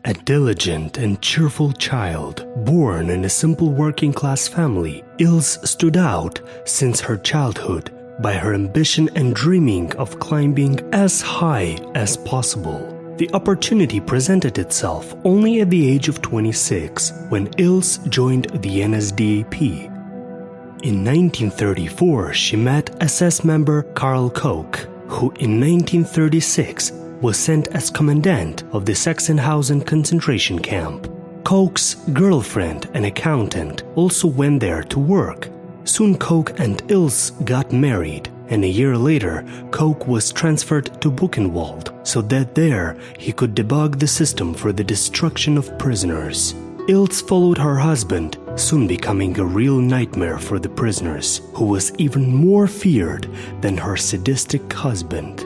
A diligent and cheerful child, born in a simple working-class family, Ilse stood out since her childhood by her ambition and dreaming of climbing as high as possible. The opportunity presented itself only at the age of 26 when Ilse joined the NSDAP. In 1934, she met SS member Karl Koch, who in 1936 was sent as commandant of the Sachsenhausen concentration camp. Koch's girlfriend, an accountant, also went there to work. Soon Koch and Ilse got married, and a year later Koch was transferred to Buchenwald so that there he could debug the system for the destruction of prisoners. Ilse followed her husband, soon becoming a real nightmare for the prisoners, who was even more feared than her sadistic husband.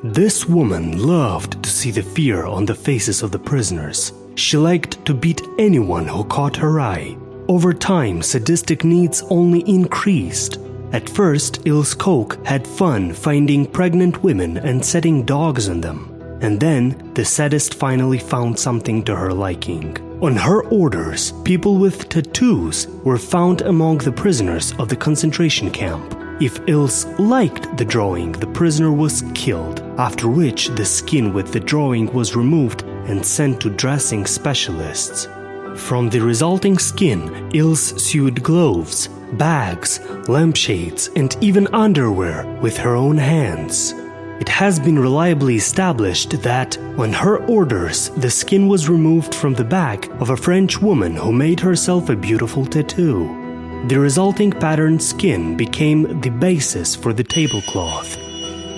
This woman loved to see the fear on the faces of the prisoners. She liked to beat anyone who caught her eye. Over time, sadistic needs only increased. At first, Ilse Koch had fun finding pregnant women and setting dogs on them. And then, the sadist finally found something to her liking. On her orders, people with tattoos were found among the prisoners of the concentration camp. If Ilse liked the drawing, the prisoner was killed, after which the skin with the drawing was removed and sent to dressing specialists. From the resulting skin, Ilse sewed gloves, bags, lampshades, and even underwear with her own hands. It has been reliably established that, on her orders, the skin was removed from the back of a French woman who made herself a beautiful tattoo. The resulting patterned skin became the basis for the tablecloth.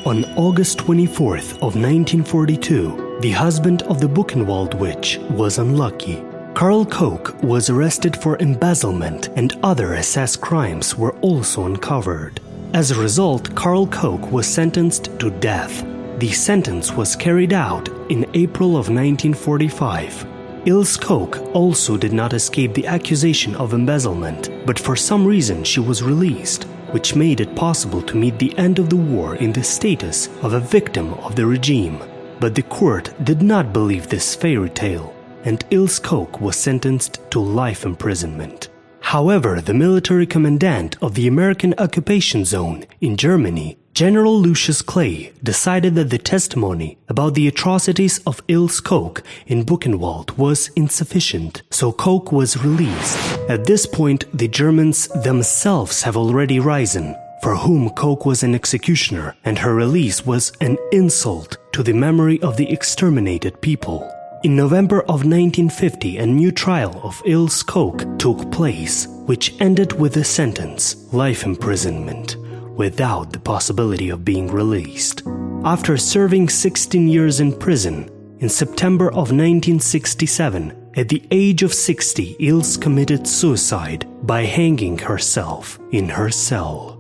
On August 24th of 1942, the husband of the Buchenwald witch was unlucky. Karl Koch was arrested for embezzlement, and other SS crimes were also uncovered. As a result, Karl Koch was sentenced to death. The sentence was carried out in April of 1945. Ilse Koch also did not escape the accusation of embezzlement, but for some reason she was released, which made it possible to meet the end of the war in the status of a victim of the regime. But the court did not believe this fairy tale, and Ilse Koch was sentenced to life imprisonment. However, the military commandant of the American occupation zone in Germany, General Lucius Clay, decided that the testimony about the atrocities of Ilse Koch in Buchenwald was insufficient, so Koch was released. At this point, the Germans themselves have already risen, for whom Koch was an executioner, and her release was an insult to the memory of the exterminated people. In November of 1950, a new trial of Ilse Koch took place, which ended with a sentence, life imprisonment, without the possibility of being released. After serving 16 years in prison, in September of 1967, at the age of 60, Ilse committed suicide by hanging herself in her cell.